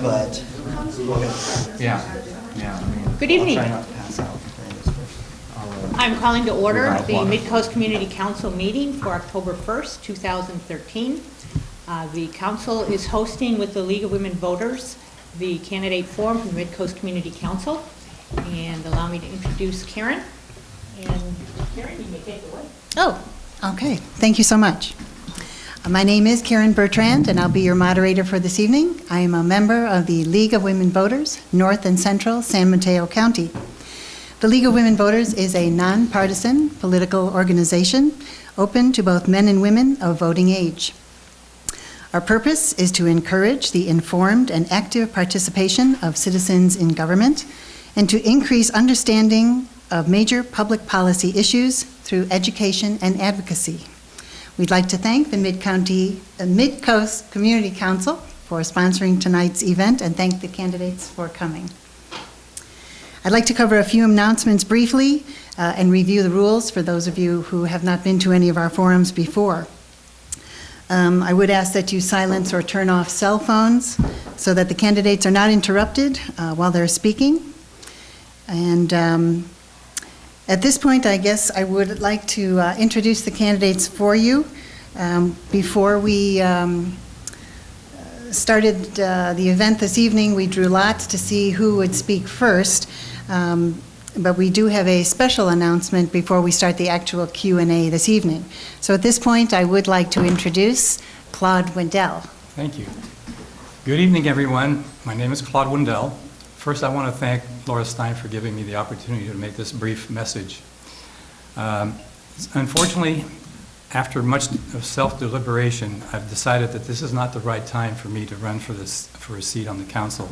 but we're gonna, Yeah. Good evening. I'll try not to pass out during this first. I'm calling to order Revive the water. Midcoast Community Council meeting for October 1st, 2013. The council is hosting with the League of Women Voters the Candidate Forum from the Midcoast Community Council. And allow me to introduce Karen. And Karen, you may take it away. Oh, okay. Thank you so much. My name is Karen Bertrand, and I'll be your moderator for this evening. I am a member of the League of Women Voters, North and Central San Mateo County. The League of Women Voters is a nonpartisan political organization open to both men and women of voting age. Our purpose is to encourage the informed and active participation of citizens in government and to increase understanding of major public policy issues through education and advocacy. We'd like to thank the Midcoast Community Council for sponsoring tonight's event and thank the candidates for coming. I'd like to cover a few announcements briefly and review the rules for those of you who have not been to any of our forums before. I would ask that you silence or turn off cell phones so that the candidates are not interrupted while they're speaking. And at this point, I guess I would like to introduce the candidates for you. Before we started the event this evening, we drew lots to see who would speak first. But we do have a special announcement before we start the actual Q&A this evening. So at this point, I would like to introduce Claude Wendell. Thank you. Good evening, everyone. My name is Claude Wendell. First, I want to thank Laura Stein for giving me the opportunity to make this brief message. Unfortunately, after much of self-deliberation, I've decided that this is not the right time for me to run for a seat on the council.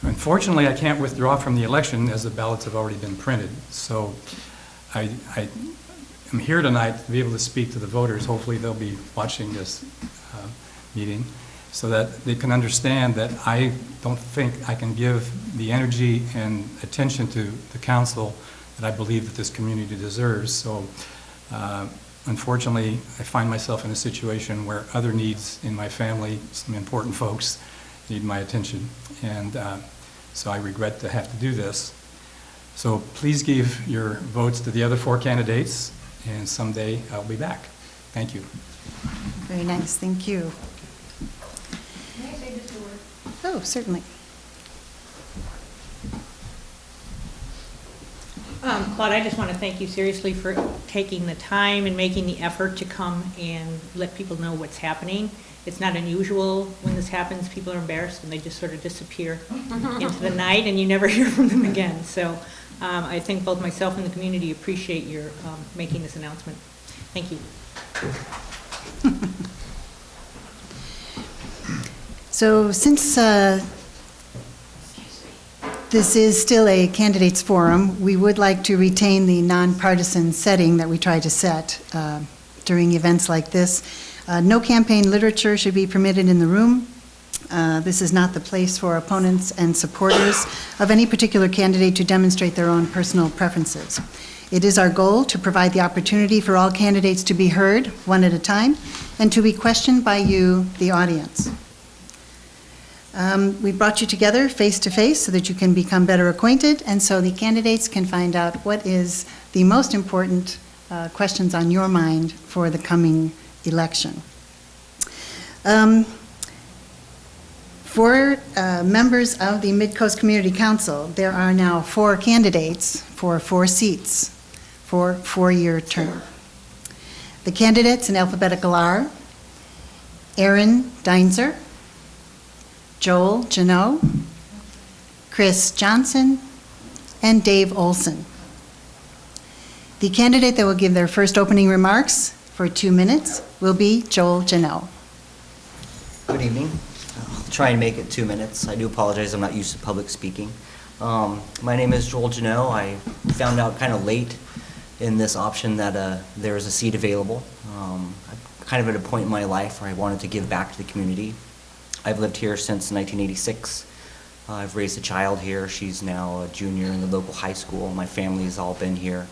Unfortunately, I can't withdraw from the election as the ballots have already been printed. So I am here tonight to be able to speak to the voters. Hopefully they'll be watching this meeting so that they can understand that I don't think I can give the energy and attention to the council that I believe that this community deserves. So unfortunately, I find myself in a situation where other needs in my family, some important folks, need my attention. And so I regret to have to do this. So please give your votes to the other four candidates, and someday I'll be back. Thank you. Very nice, thank you. May I say just a word? Oh, certainly. Claude, I just want to thank you seriously for taking the time and making the effort to come and let people know what's happening. It's not unusual when this happens. People are embarrassed and they just sort of disappear into the night and you never hear from them again. So I think both myself and the community appreciate your making this announcement. Thank you. So since this is still a candidates forum, we would like to retain the nonpartisan setting that we try to set during events like this. No campaign literature should be permitted in the room. This is not the place for opponents and supporters of any particular candidate to demonstrate their own personal preferences. It is our goal to provide the opportunity for all candidates to be heard one at a time and to be questioned by you, the audience. We brought you together face to face so that you can become better acquainted and so the candidates can find out what is the most important questions on your mind for the coming election. For members of the Midcoast Community Council, there are now 4 candidates for 4 seats for 4-year term. The candidates in alphabetical are Aaron Deinzer, Joel Janot, Chris Johnson, and Dave Olson. The candidate that will give their first opening remarks for 2 minutes will be Joel Janot. Good evening. I'll try and make it 2 minutes. I do apologize, I'm not used to public speaking. My name is Joel Janot. I found out kind of late in this option that there is a seat available. I'm kind of at a point in my life where I wanted to give back to the community. I've lived here since 1986. I've raised a child here. She's now a junior in the local high school. My family's all been here.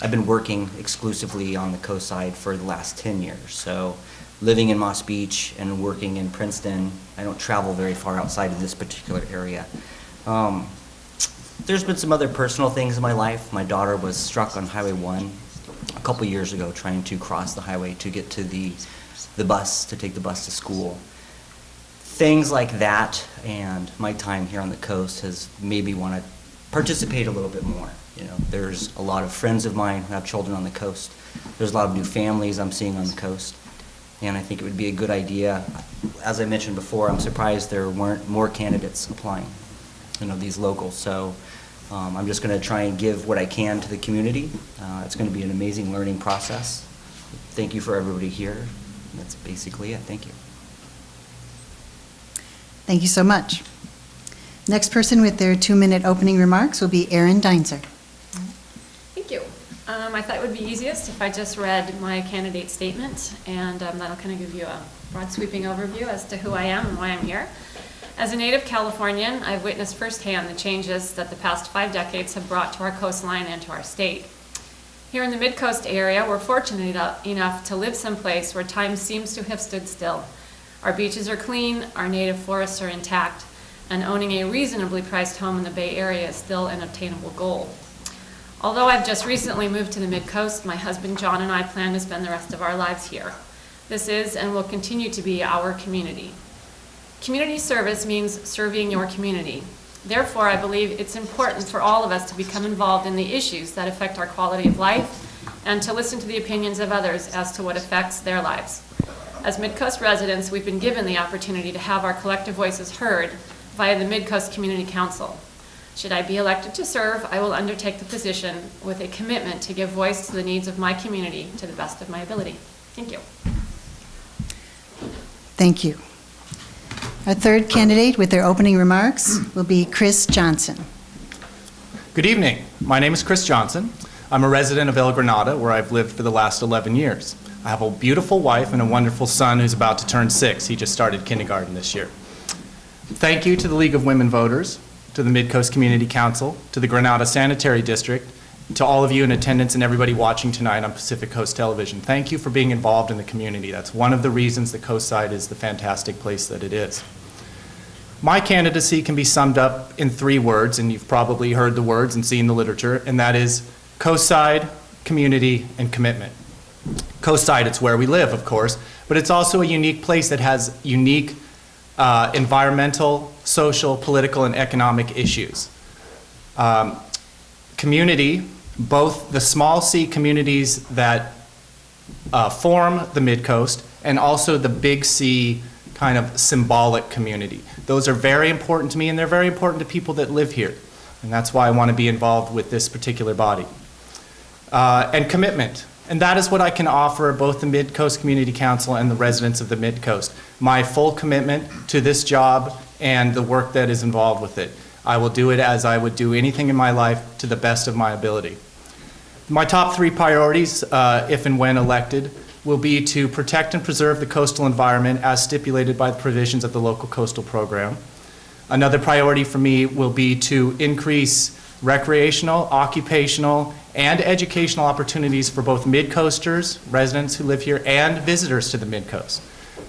I've been working exclusively on the coast side for the last 10 years, so living in Moss Beach and working in Princeton, I don't travel very far outside of this particular area. There's been some other personal things in my life. My daughter was struck on Highway 1 a couple years ago trying to cross the highway to get to the bus, to take the bus to school. Things like that and my time here on the coast has made me want to participate a little bit more. You know, there's a lot of friends of mine who have children on the coast. There's a lot of new families I'm seeing on the coast. And I think it would be a good idea. As I mentioned before, I'm surprised there weren't more candidates applying, you know, these locals. So I'm just going to try and give what I can to the community. It's going to be an amazing learning process. Thank you for everybody here. That's basically it. Thank you. Thank you so much. Next person with their 2-minute opening remarks will be Erin Deinzer. Thank you. I thought it would be easiest if I just read my candidate statement, and that'll kind of give you a broad sweeping overview as to who I am and why I'm here. As a native Californian, I've witnessed firsthand the changes that the past 5 decades have brought to our coastline and to our state. Here in the Midcoast area, we're fortunate enough to live someplace where time seems to have stood still. Our beaches are clean, our native forests are intact, and owning a reasonably priced home in the Bay Area is still an obtainable goal. Although I've just recently moved to the Midcoast, my husband John and I plan to spend the rest of our lives here. This is and will continue to be our community. Community service means serving your community. Therefore, I believe it's important for all of us to become involved in the issues that affect our quality of life and to listen to the opinions of others as to what affects their lives. As Midcoast residents, we've been given the opportunity to have our collective voices heard via the Midcoast Community Council. Should I be elected to serve, I will undertake the position with a commitment to give voice to the needs of my community to the best of my ability. Thank you. Thank you. Our third candidate with their opening remarks will be Chris Johnson. Good evening. My name is Chris Johnson. I'm a resident of El Granada, where I've lived for the last 11 years. I have a beautiful wife and a wonderful son who's about to turn 6. He just started kindergarten this year. Thank you to the League of Women Voters, to the Midcoast Community Council, to the Granada Sanitary District, to all of you in attendance and everybody watching tonight on Pacific Coast Television. Thank you for being involved in the community. That's one of the reasons the Coastside is the fantastic place that it is. My candidacy can be summed up in 3 words, and you've probably heard the words and seen the literature, and that is Coastside, community, and commitment. Coastside, it's where we live, of course, but it's also a unique place that has unique environmental, social, political, and economic issues. Community, both the small C communities that form the Midcoast and also the big C kind of symbolic community. Those are very important to me, and they're very important to people that live here. And that's why I want to be involved with this particular body. And commitment. And that is what I can offer both the Midcoast Community Council and the residents of the Midcoast. My full commitment to this job and the work that is involved with it. I will do it as I would do anything in my life to the best of my ability. My top 3 priorities, if and when elected, will be to protect and preserve the coastal environment as stipulated by the provisions of the local coastal program. Another priority for me will be to increase recreational, occupational, and educational opportunities for both Midcoasters, residents who live here, and visitors to the Midcoast.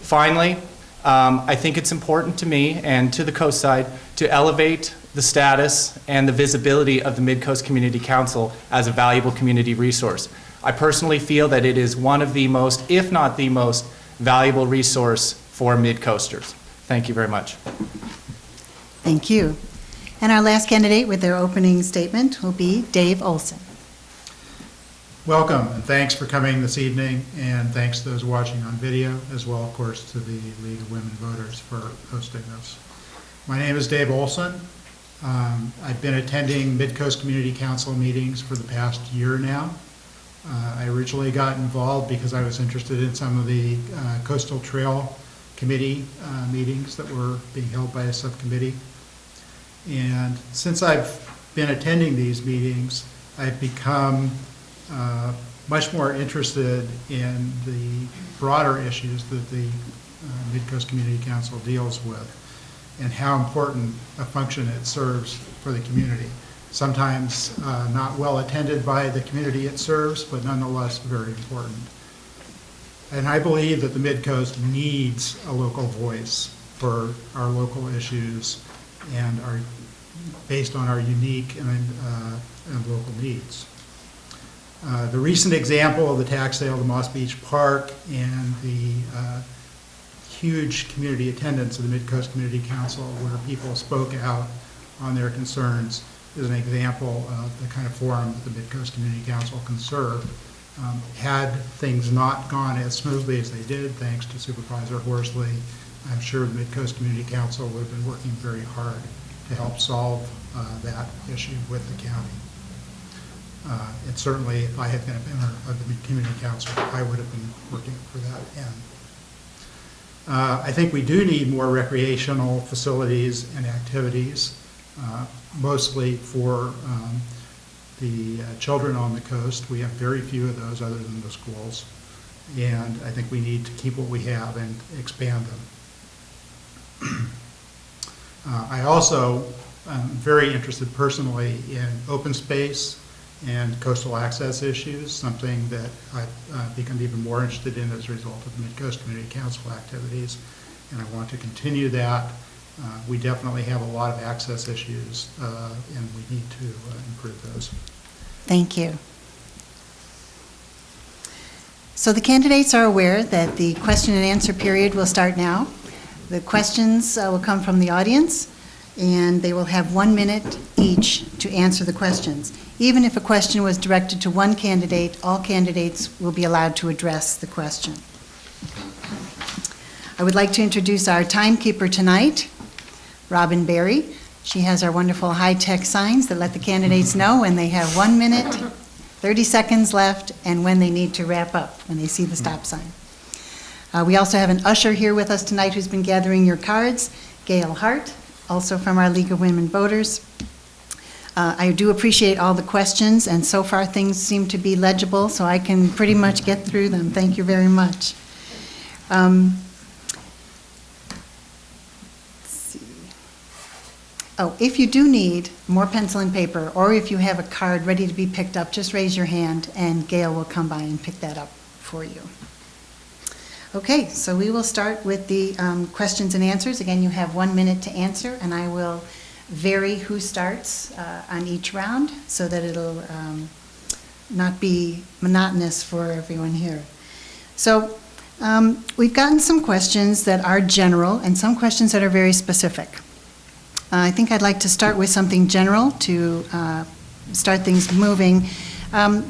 Finally, I think it's important to me and to the Coastside to elevate the status and the visibility of the Midcoast Community Council as a valuable community resource. I personally feel that it is one of the most, if not the most, valuable resource for Midcoasters. Thank you very much. Thank you. And our last candidate with their opening statement will be Dave Olson. Welcome, and thanks for coming this evening, and thanks to those watching on video, as well, of course, to the League of Women Voters for hosting this. My name is Dave Olson. I've been attending Midcoast Community Council meetings for the past year now. I originally got involved because I was interested in some of the Coastal Trail Committee meetings that were being held by a subcommittee. And since I've been attending these meetings, I've become much more interested in the broader issues that the Midcoast Community Council deals with and how important a function it serves for the community. Sometimes not well attended by the community it serves, but nonetheless very important. And I believe that the Midcoast needs a local voice for our local issues and based on our unique and local needs. The recent example of the tax sale to Moss Beach Park and the huge community attendance of the Midcoast Community Council where people spoke out on their concerns is an example of the kind of forum that the Midcoast Community Council can serve. Had things not gone as smoothly as they did, thanks to Supervisor Horsley, I'm sure the Midcoast Community Council would have been working very hard to help solve that issue with the county. And certainly, if I had been a member of the Community Council, I would have been working for that end. I think we do need more recreational facilities and activities, mostly for the children on the coast. We have very few of those other than the schools. And I think we need to keep what we have and expand them. I also am very interested personally in open space and coastal access issues, something that I've become even more interested in as a result of the Midcoast Community Council activities, and I want to continue that. We definitely have a lot of access issues, and we need to improve those. Thank you. So the candidates are aware that the question and answer period will start now. The questions will come from the audience, and they will have 1 minute each to answer the questions. Even if a question was directed to one candidate, all candidates will be allowed to address the question. I would like to introduce our timekeeper tonight, Robin Berry. She has our wonderful high-tech signs that let the candidates know when they have 1 minute, 30 seconds left, and when they need to wrap up, when they see the stop sign. We also have an usher here with us tonight who's been gathering your cards, Gail Hart, also from our League of Women Voters. I do appreciate all the questions, and so far things seem to be legible, so I can pretty much get through them. Thank you very much. Let's see. Oh, if you do need more pencil and paper, or if you have a card ready to be picked up, just raise your hand, and Gail will come by and pick that up for you. Okay, so we will start with the questions and answers. Again, you have 1 minute to answer, and I will vary who starts on each round so that it'll not be monotonous for everyone here. So we've gotten some questions that are general and some questions that are very specific. I think I'd like to start with something general to start things moving.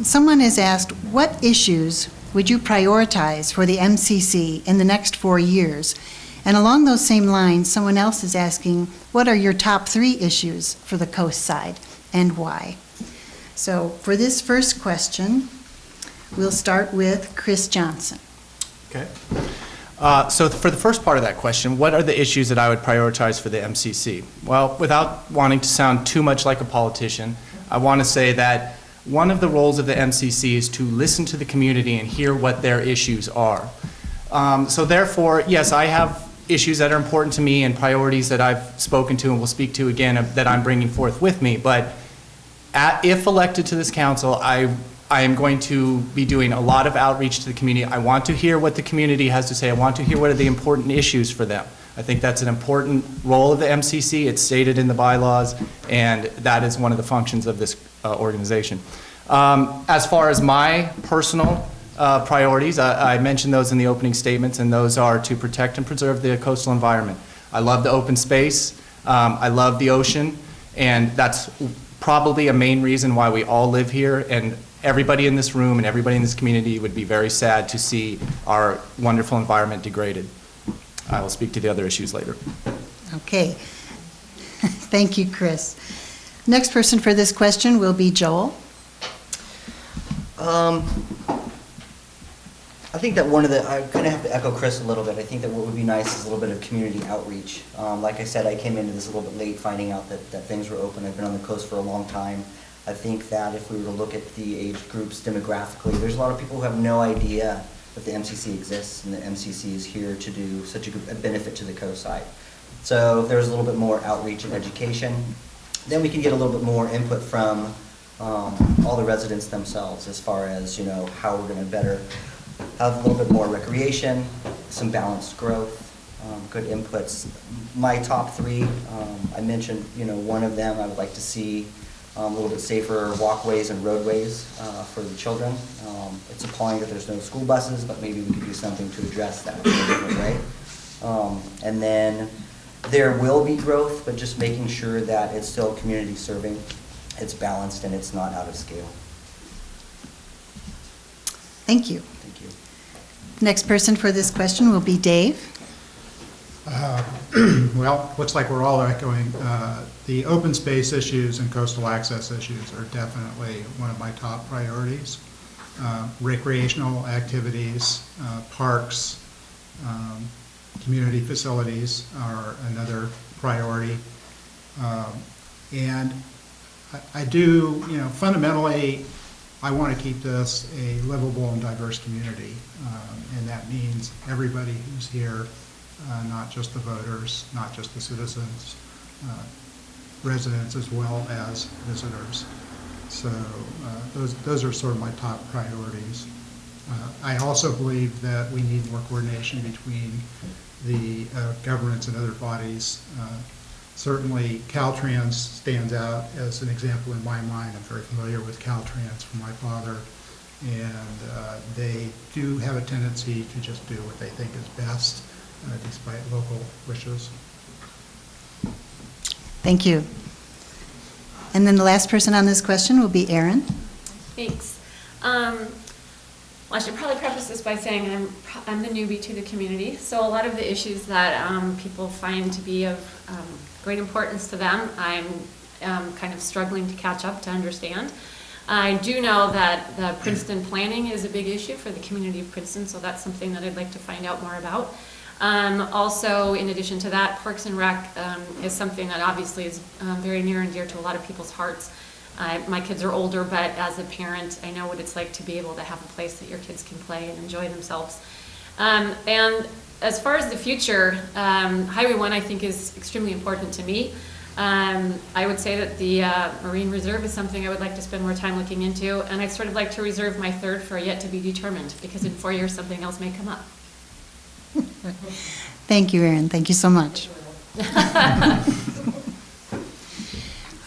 Someone has asked, what issues would you prioritize for the MCC in the next 4 years? And along those same lines, someone else is asking, what are your top 3 issues for the coast side and why? So for this first question, we'll start with Chris Johnson. Okay. So for the first part of that question, what are the issues that I would prioritize for the MCC? Well, without wanting to sound too much like a politician, I want to say that one of the roles of the MCC is to listen to the community and hear what their issues are. So therefore, yes, I have issues that are important to me and priorities that I've spoken to and will speak to again that I'm bringing forth with me. But if elected to this council, I am going to be doing a lot of outreach to the community. I want to hear what the community has to say. I want to hear what are the important issues for them. I think that's an important role of the MCC. It's stated in the bylaws, and that is one of the functions of this organization. As far as my personal priorities, I mentioned those in the opening statements, and those are to protect and preserve the coastal environment. I love the open space. I love the ocean, and that's probably a main reason why we all live here, and everybody in this room and everybody in this community would be very sad to see our wonderful environment degraded. I will speak to the other issues later. Okay. Thank you, Chris. Next person for this question will be Joel. I think that I'm going to have to echo Chris a little bit. I think that what would be nice is a little bit of community outreach. Like I said, I came into this a little bit late, finding out that things were open. I've been on the coast for a long time. I think that if we were to look at the age groups demographically, there's a lot of people who have no idea that the MCC exists and the MCC is here to do such a benefit to the coast side. So if there's a little bit more outreach and education, then we can get a little bit more input from all the residents themselves as far as, how we're going to better have a little bit more recreation, some balanced growth, good inputs. My top three, I mentioned, one of them I would like to see a little bit safer walkways and roadways for the children. It's appalling that there's no school buses, but maybe we could do something to address that in a different way. And then there will be growth, but just making sure that it's still community serving, it's balanced, and it's not out of scale. Thank you. Thank you. The next person for this question will be Dave. Well, looks like we're all echoing. The open space issues and coastal access issues are definitely one of my top priorities. Recreational activities, parks, community facilities are another priority. And I do, fundamentally, I want to keep this a livable and diverse community. And that means everybody who's here, not just the voters, not just the citizens, residents as well as visitors. So those are sort of my top priorities. I also believe that we need more coordination between the governments and other bodies. Certainly Caltrans stands out as an example in my mind. I'm very familiar with Caltrans from my father, and they do have a tendency to just do what they think is best, despite local wishes. Thank you. And then the last person on this question will be Erin. Thanks. Well, I should probably preface this by saying I'm the newbie to the community, so a lot of the issues that people find to be of great importance to them, I'm kind of struggling to catch up to understand. I do know that the Princeton planning is a big issue for the community of Princeton, so that's something that I'd like to find out more about. Also, in addition to that, Parks and Rec is something that obviously is very near and dear to a lot of people's hearts. My kids are older, but as a parent, I know what it's like to be able to have a place that your kids can play and enjoy themselves. And as far as the future, Highway 1 I think is extremely important to me. I would say that the Marine Reserve is something I would like to spend more time looking into, and I'd sort of like to reserve my third for yet to be determined, because in 4 years something else may come up. Thank you, Erin. Thank you so much.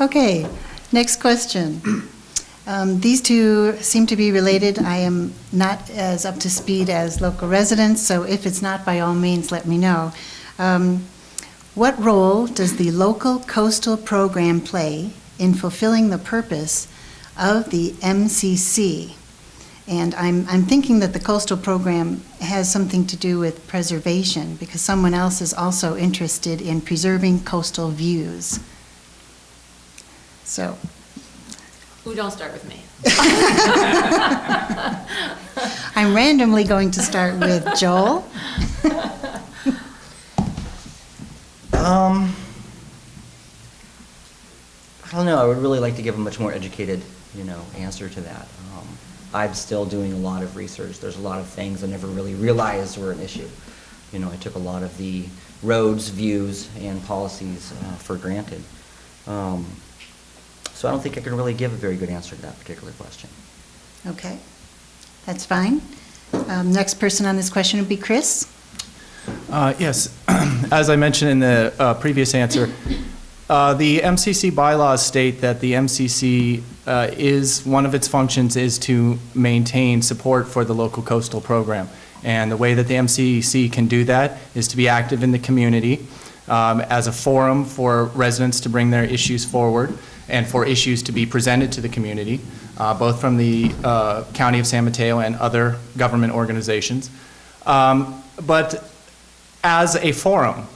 Okay, next question. These two seem to be related. I am not as up to speed as local residents, so if it's not, by all means, let me know. What role does the local coastal program play in fulfilling the purpose of the MCC? And I'm thinking that the coastal program has something to do with preservation, because someone else is also interested in preserving coastal views. So. Ooh, don't start with me. I'm randomly going to start with Joel. I don't know. I would really like to give a much more educated, answer to that. I'm still doing a lot of research. There's a lot of things I never really realized were an issue. I took a lot of the roads, views, and policies for granted. So I don't think I can really give a very good answer to that particular question. Okay, that's fine. Next person on this question would be Chris. Yes, as I mentioned in the previous answer, the MCC bylaws state that the MCC one of its functions is to maintain support for the local coastal program. And the way that the MCC can do that is to be active in the community as a forum for residents to bring their issues forward and for issues to be presented to the community, both from the County of San Mateo and other government organizations. But as a forum,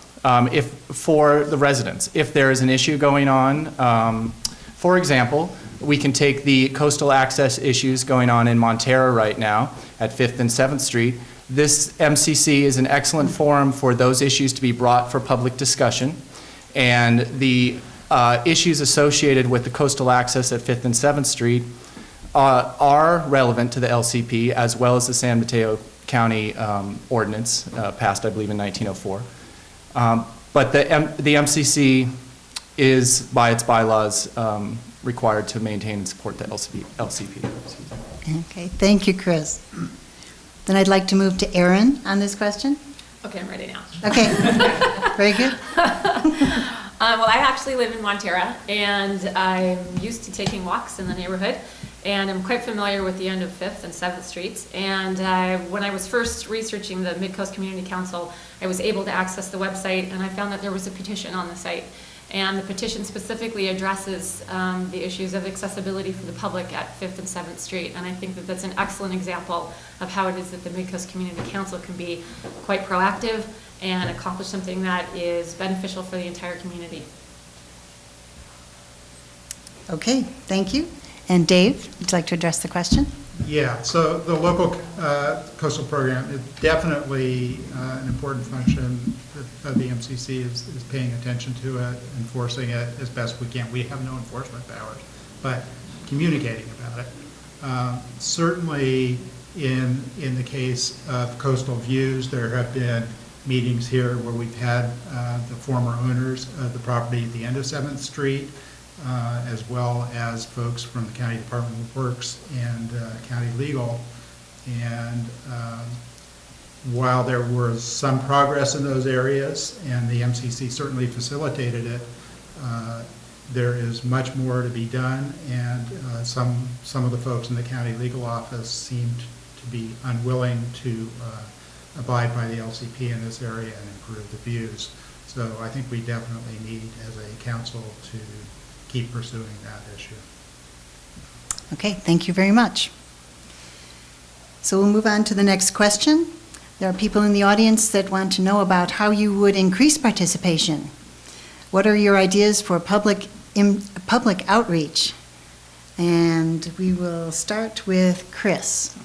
for the residents, if there is an issue going on, for example, we can take the coastal access issues going on in Montero right now at 5th and 7th Street. This MCC is an excellent forum for those issues to be brought for public discussion, and the issues associated with the coastal access at 5th and 7th Street are relevant to the LCP as well as the San Mateo County ordinance passed, I believe, in 1904. But the MCC is, by its bylaws, required to maintain and support the LCP. Okay, thank you, Chris. Then I'd like to move to Erin on this question. Okay, I'm ready now. Okay, very good. Well, I actually live in Montera, and I'm used to taking walks in the neighborhood, and I'm quite familiar with the end of 5th and 7th Streets. And when I was first researching the Midcoast Community Council, I was able to access the website, and I found that there was a petition on the site. And the petition specifically addresses the issues of accessibility for the public at 5th and 7th Street. And I think that that's an excellent example of how it is that the Midcoast Community Council can be quite proactive and accomplish something that is beneficial for the entire community. Okay, thank you. And Dave, would you like to address the question? Yeah, so the local coastal program is definitely an important function of the MCC is paying attention to it, enforcing it as best we can. We have no enforcement powers, but communicating about it. Certainly in the case of Coastal Views, there have been meetings here where we've had the former owners of the property at the end of 7th Street, as well as folks from the County Department of Works and County Legal. And while there was some progress in those areas, and the MCC certainly facilitated it, there is much more to be done, and some of the folks in the County Legal Office seemed to be unwilling to abide by the LCP in this area and improve the views. So I think we definitely need, as a council, to keep pursuing that issue. Okay, thank you very much. So we'll move on to the next question. There are people in the audience that want to know about how you would increase participation. What are your ideas for public outreach? And we will start with Chris.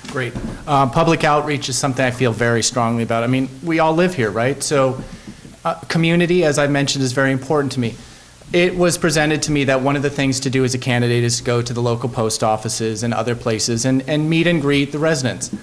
Great. Public outreach is something I feel very strongly about. I mean, we all live here, right? So community, as I mentioned, is very important to me. It was presented to me that one of the things to do as a candidate is to go to the local post offices and other places and meet and greet the residents.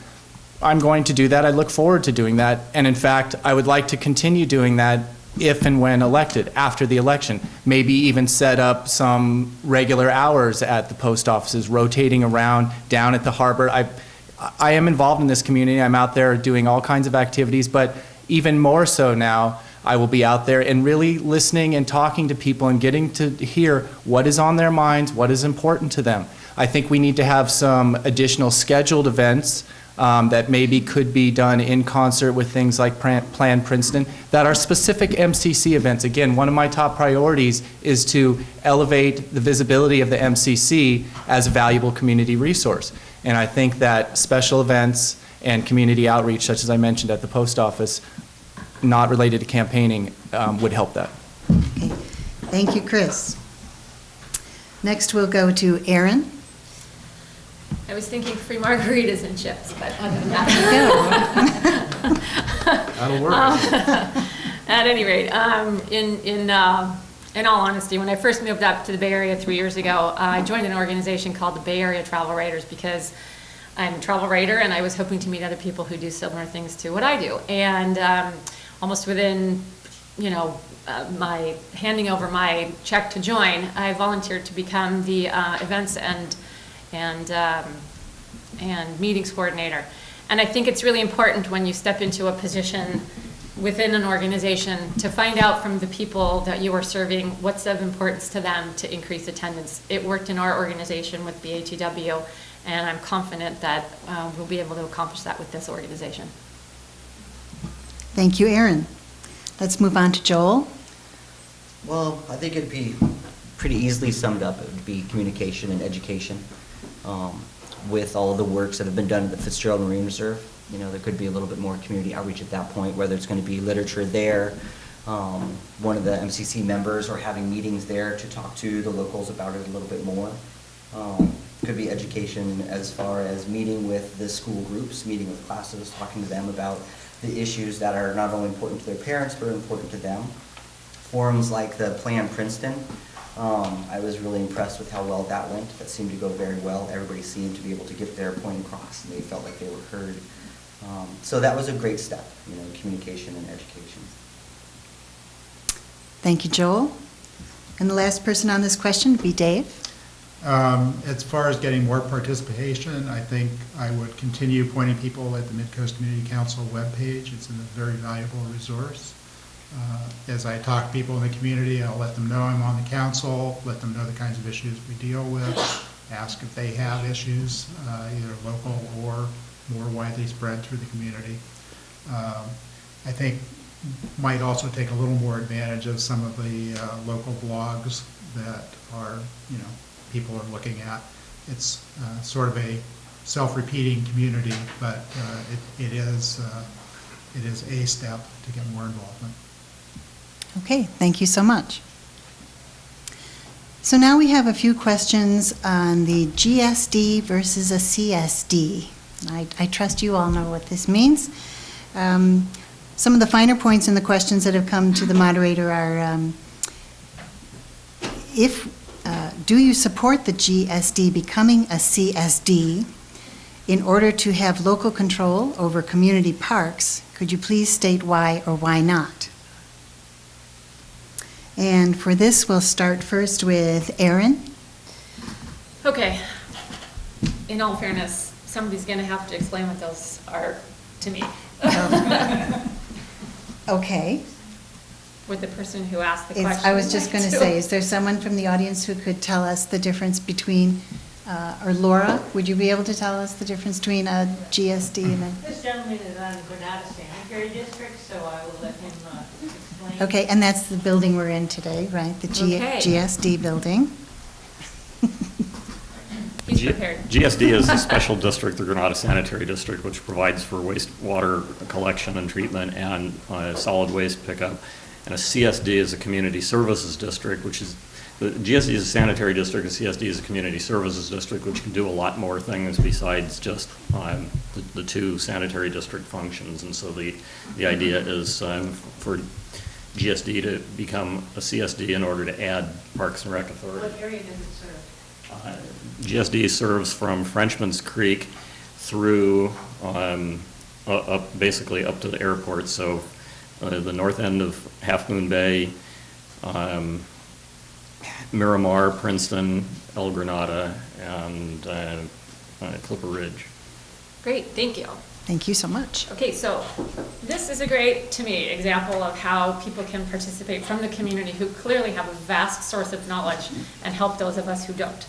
I'm going to do that. I look forward to doing that. And in fact, I would like to continue doing that if and when elected, after the election. Maybe even set up some regular hours at the post offices, rotating around down at the harbor. I am involved in this community. I'm out there doing all kinds of activities, but even more so now, I will be out there and really listening and talking to people and getting to hear what is on their minds, what is important to them. I think we need to have some additional scheduled events that maybe could be done in concert with things like Plan Princeton that are specific MCC events. Again, one of my top priorities is to elevate the visibility of the MCC as a valuable community resource. And I think that special events and community outreach, such as I mentioned at the post office, not related to campaigning, would help that. Okay. Thank you, Chris. Next, we'll go to Erin. I was thinking free margaritas and chips, but other than that. That'll work. At any rate, in all honesty, when I first moved up to the Bay Area 3 years ago, I joined an organization called the Bay Area Travel Writers because I'm a travel writer and I was hoping to meet other people who do similar things to what I do. And almost within, my handing over my check to join, I volunteered to become the events and meetings coordinator. And I think it's really important when you step into a position within an organization to find out from the people that you are serving what's of importance to them to increase attendance. It worked in our organization with BATW, and I'm confident that we'll be able to accomplish that with this organization. Thank you, Erin. Let's move on to Joel. Well, I think it'd be pretty easily summed up. It would be communication and education. With all of the works that have been done at the Fitzgerald Marine Reserve, there could be a little bit more community outreach at that point, whether it's going to be literature there. One of the MCC members are having meetings there to talk to the locals about it a little bit more. Could be education as far as meeting with the school groups, meeting with classes, talking to them about the issues that are not only important to their parents, but important to them. Forums like the Plan Princeton, I was really impressed with how well that went. That seemed to go very well. Everybody seemed to be able to get their point across, and they felt like they were heard. So that was a great step, communication and education. Thank you, Joel. And the last person on this question would be Dave. As far as getting more participation, I think I would continue pointing people at the Midcoast Community Council webpage. It's a very valuable resource. As I talk to people in the community, I'll let them know I'm on the council, let them know the kinds of issues we deal with, ask if they have issues, either local or more widely spread through the community. I think might also take a little more advantage of some of the local blogs that are, people are looking at. It's sort of a self-repeating community, but it is a step to get more involvement. Okay, thank you so much. So now we have a few questions on the GSD versus a CSD. I trust you all know what this means. Some of the finer points in the questions that have come to the moderator are, do you support the GSD becoming a CSD in order to have local control over community parks? Could you please state why or why not? And for this, we'll start first with Erin. Okay. In all fairness, somebody's going to have to explain what those are to me. Okay. With the person who asked the question. I was just going to say, is there someone from the audience who could tell us the difference between, or Laura, would you be able to tell us the difference between a GSD and a? This gentleman is on the Granada Sanitary District, so I will let him explain. Okay, and that's the building we're in today, right? The Okay. GSD building. He's prepared. GSD is a special district, the Granada Sanitary District, which provides for wastewater collection and treatment and solid waste pickup. And a CSD is a community services district, which is, the GSD is a sanitary district, a CSD is a community services district, which can do a lot more things besides just the two sanitary district functions. And so the idea is for GSD to become a CSD in order to add Parks and Rec Authority. What area does it serve? GSD serves from Frenchman's Creek through basically up to the airport. So the north end of Half Moon Bay, Miramar, Princeton, El Granada, and Clipper Ridge. Great, thank you. Thank you so much. Okay, so this is a great, to me, example of how people can participate from the community who clearly have a vast source of knowledge and help those of us who don't.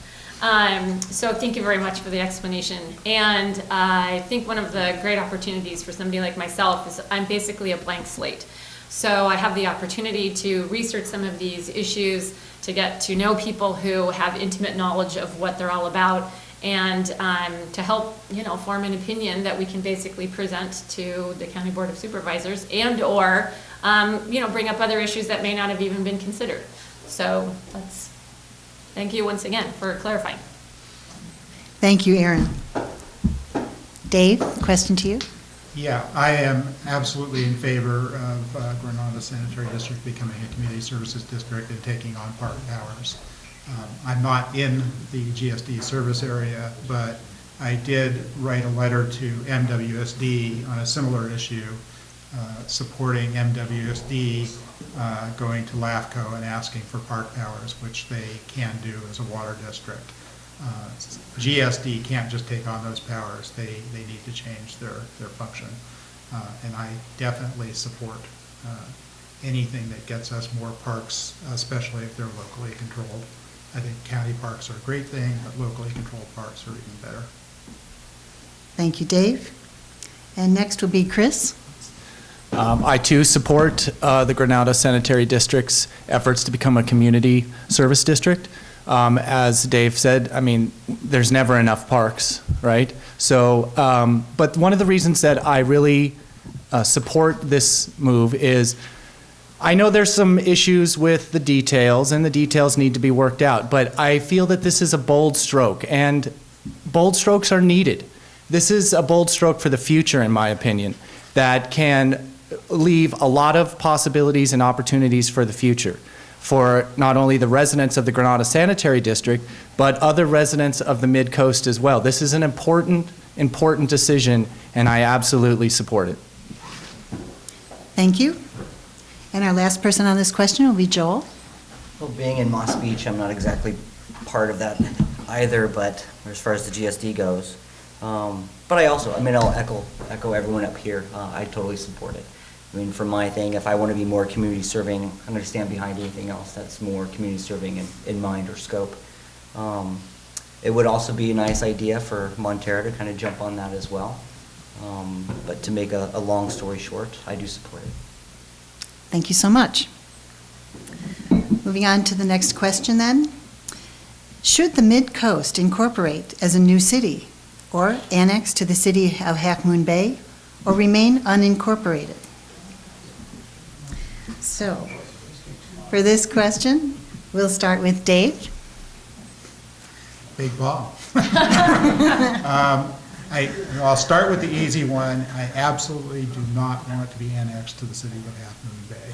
So thank you very much for the explanation. And I think one of the great opportunities for somebody like myself is I'm basically a blank slate. So I have the opportunity to research some of these issues, to get to know people who have intimate knowledge of what they're all about, and to help, form an opinion that we can basically present to the County Board of Supervisors and or, bring up other issues that may not have even been considered. So thank you once again for clarifying. Thank you, Erin. Dave, question to you. Yeah, I am absolutely in favor of Granada Sanitary District becoming a community services district and taking on park powers. I'm not in the GSD service area, but I did write a letter to MWSD on a similar issue, supporting MWSD going to LAFCO and asking for park powers, which they can do as a water district. GSD can't just take on those powers. They need to change their function. And I definitely support anything that gets us more parks, especially if they're locally controlled. I think county parks are a great thing, but locally controlled parks are even better. Thank you, Dave. And next will be Chris. I too support the Granada Sanitary District's efforts to become a community service district. As Dave said, I mean, there's never enough parks, right? So, but one of the reasons that I really support this move is I know there's some issues with the details, and the details need to be worked out, but I feel that this is a bold stroke, and bold strokes are needed. This is a bold stroke for the future, in my opinion, that can leave a lot of possibilities and opportunities for the future for not only the residents of the Granada Sanitary District, but other residents of the Midcoast as well. This is an important decision, and I absolutely support it. Thank you. And our last person on this question will be Joel. Well, being in Moss Beach, I'm not exactly part of that either, but as far as the GSD goes. But I'll echo everyone up here. I totally support it. I mean, for my thing, if I want to be more community serving, I'm going to stand behind anything else that's more community serving in mind or scope. It would also be a nice idea for Montero to kind of jump on that as well. But to make a long story short, I do support it. Thank you so much. Moving on to the next question then. Should the Midcoast incorporate as a new city or annex to the city of Half Moon Bay or remain unincorporated? So, for this question, we'll start with Dave. Big ball. I'll start with the easy one. I absolutely do not want it to be annexed to the city of Half Moon Bay.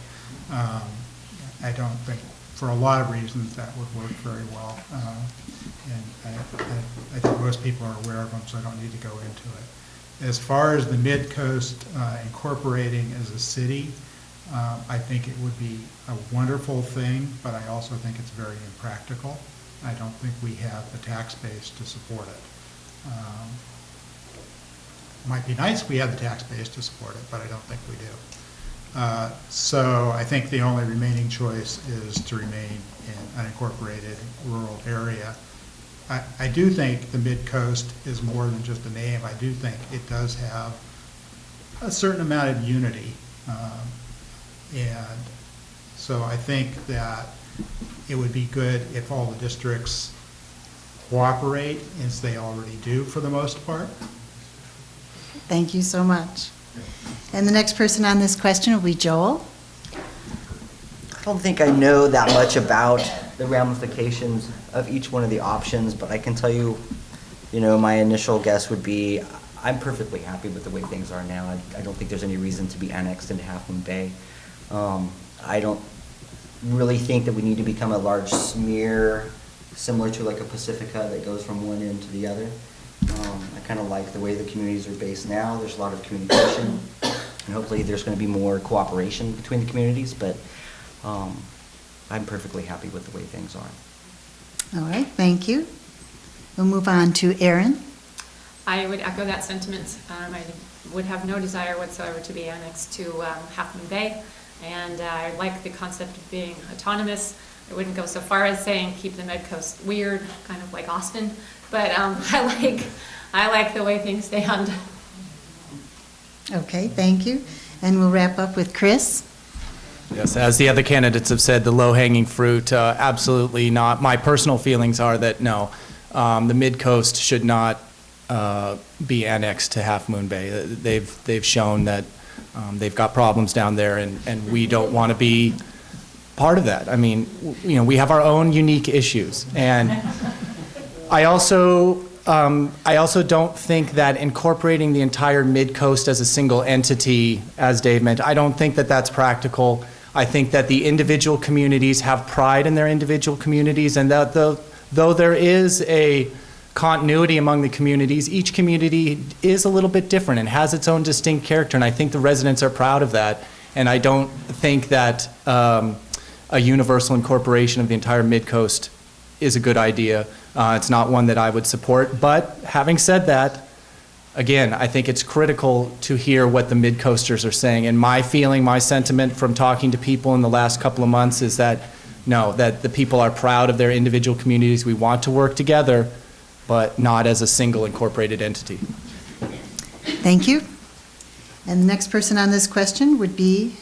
I don't think, for a lot of reasons, that would work very well. And I think most people are aware of them, so I don't need to go into it. As far as the Midcoast incorporating as a city, I think it would be a wonderful thing, but I also think it's very impractical. I don't think we have the tax base to support it. Might be nice if we had the tax base to support it, but I don't think we do. So I think the only remaining choice is to remain in an unincorporated rural area. I do think the Midcoast is more than just a name. I do think it does have a certain amount of unity. And so I think that it would be good if all the districts cooperate, as they already do for the most part. Thank you so much. And the next person on this question will be Joel. I don't think I know that much about the ramifications of each one of the options, but I can tell you, my initial guess would be I'm perfectly happy with the way things are now. I don't think there's any reason to be annexed into Half Moon Bay. I don't really think that we need to become a large smear similar to like a Pacifica that goes from one end to the other. I kind of like the way the communities are based now. There's a lot of communication, and hopefully there's going to be more cooperation between the communities, but I'm perfectly happy with the way things are. All right, thank you. We'll move on to Erin. I would echo that sentiment. I would have no desire whatsoever to be annexed to Half Moon Bay, and I like the concept of being autonomous. I wouldn't go so far as saying keep the Midcoast weird, kind of like Austin, but I like the way things stand. Okay, thank you. And we'll wrap up with Chris. Yes, as the other candidates have said, the low-hanging fruit, absolutely not. My personal feelings are that no, the Midcoast should not be annexed to Half Moon Bay. They've shown that they've got problems down there, and we don't want to be part of that. I mean, we have our own unique issues, and I also don't think that incorporating the entire Midcoast as a single entity, as Dave meant, I don't think that that's practical. I think that the individual communities have pride in their individual communities, and that though there is a continuity among the communities, each community is a little bit different and has its own distinct character, and I think the residents are proud of that. And I don't think that a universal incorporation of the entire Midcoast is a good idea. It's not one that I would support. But having said that, again, I think it's critical to hear what the Midcoasters are saying. And my feeling, my sentiment from talking to people in the last couple of months is that, no, that the people are proud of their individual communities. We want to work together, but not as a single incorporated entity. Thank you. And the next person on this question would be,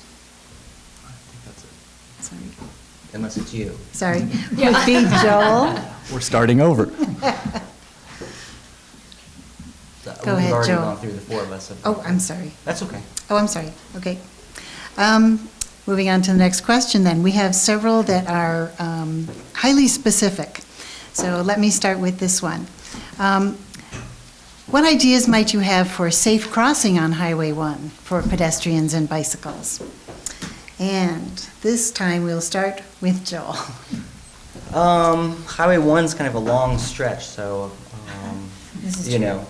Unless it's you. sorry, would be Joel. We're starting over. Go We've ahead, already Joe. gone through the four of us. Oh, I'm sorry. That's okay. Oh, I'm sorry. Okay. Moving on to the next question then. We have several that are highly specific. So let me start with this one. What ideas might you have for safe crossing on Highway 1 for pedestrians and bicycles? And this time we'll start with Joel. Highway 1's kind of a long stretch, so, This is you true. know,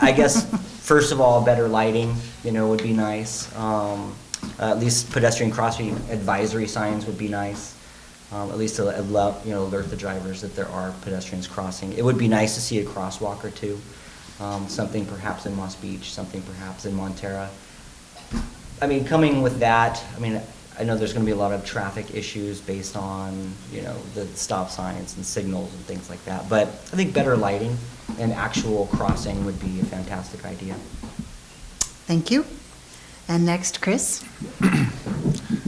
I guess, first of all, better lighting, would be nice. At least pedestrian crossing advisory signs would be nice. at least to alert the drivers that there are pedestrians crossing. It would be nice to see a crosswalk or two, something perhaps in Moss Beach, something perhaps in Montera. I mean, coming with that, I mean, I know there's going to be a lot of traffic issues based on, the stop signs and signals and things like that. But I think better lighting and actual crossing would be a fantastic idea. Thank you. And next, Chris.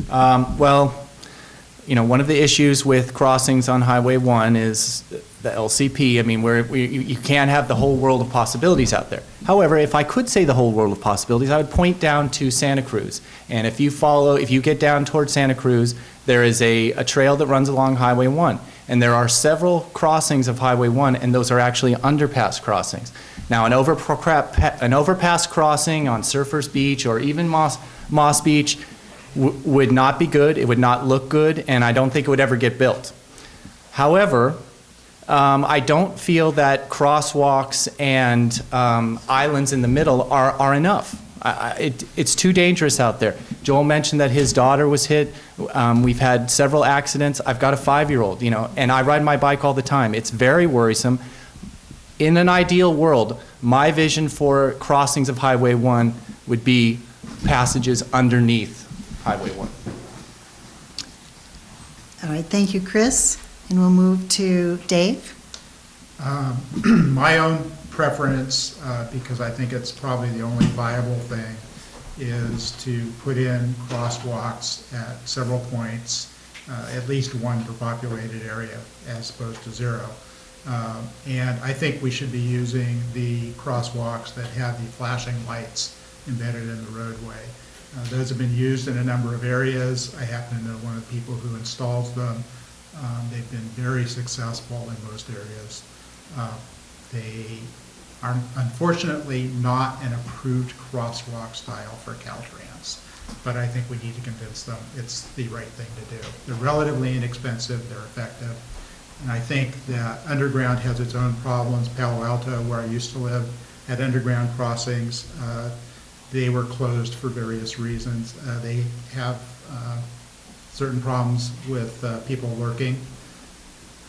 Well, one of the issues with crossings on Highway 1 is the LCP. I mean, you can't have the whole world of possibilities out there. However, if I could say the whole world of possibilities, I would point down to Santa Cruz. And if you get down towards Santa Cruz, there is a trail that runs along Highway 1. And there are several crossings of Highway 1, and those are actually underpass crossings. Now, an overpass crossing on Surfers Beach or even Moss Beach would not be good, it would not look good, and I don't think it would ever get built. However, I don't feel that crosswalks and islands in the middle are enough. It's too dangerous out there. Joel mentioned that his daughter was hit. We've had several accidents. I've got a 5-year-old, and I ride my bike all the time. It's very worrisome. In an ideal world, my vision for crossings of Highway 1 would be passages underneath Highway 1. All right, thank you, Chris. And we'll move to Dave. My own preference, because I think it's probably the only viable thing, is to put in crosswalks at several points, at least one per populated area as opposed to 0. And I think we should be using the crosswalks that have the flashing lights embedded in the roadway. Those have been used in a number of areas. I happen to know one of the people who installs them. They've been very successful in most areas. They are unfortunately not an approved crosswalk style for Caltrans, but I think we need to convince them it's the right thing to do. They're relatively inexpensive, they're effective, and I think that underground has its own problems. Palo Alto, where I used to live, had underground crossings. They were closed for various reasons. They have certain problems with people lurking.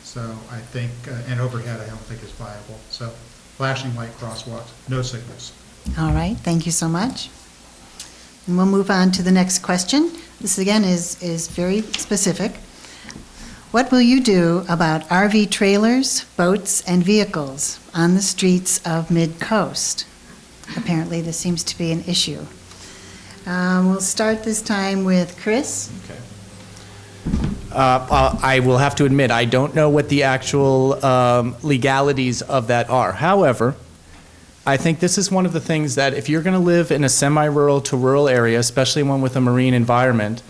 So I think, and overhead I don't think is viable. So flashing light crosswalks, no signals. All right, thank you so much. And we'll move on to the next question. This again is very specific. What will you do about RV trailers, boats, and vehicles on the streets of Midcoast? Apparently, this seems to be an issue. We'll start this time with Chris. Okay. I will have to admit, I don't know what the actual legalities of that are. However, I think this is one of the things that if you're going to live in a semi-rural to rural area, especially one with a marine environment,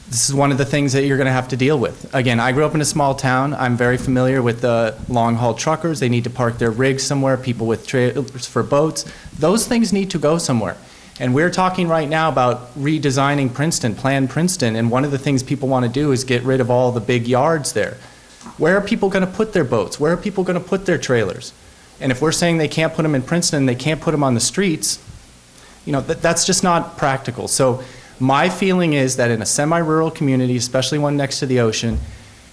this is one of the things that you're going to have to deal with. Again, I grew up in a small town. I'm very familiar with the long-haul truckers. They need to park their rigs somewhere, people with trailers for boats. Those things need to go somewhere. And we're talking right now about redesigning Princeton, Plan Princeton, and one of the things people want to do is get rid of all the big yards there. Where are people going to put their boats? Where are people going to put their trailers? And if we're saying they can't put them in Princeton, they can't put them on the streets, that's just not practical. So my feeling is that in a semi-rural community, especially one next to the ocean,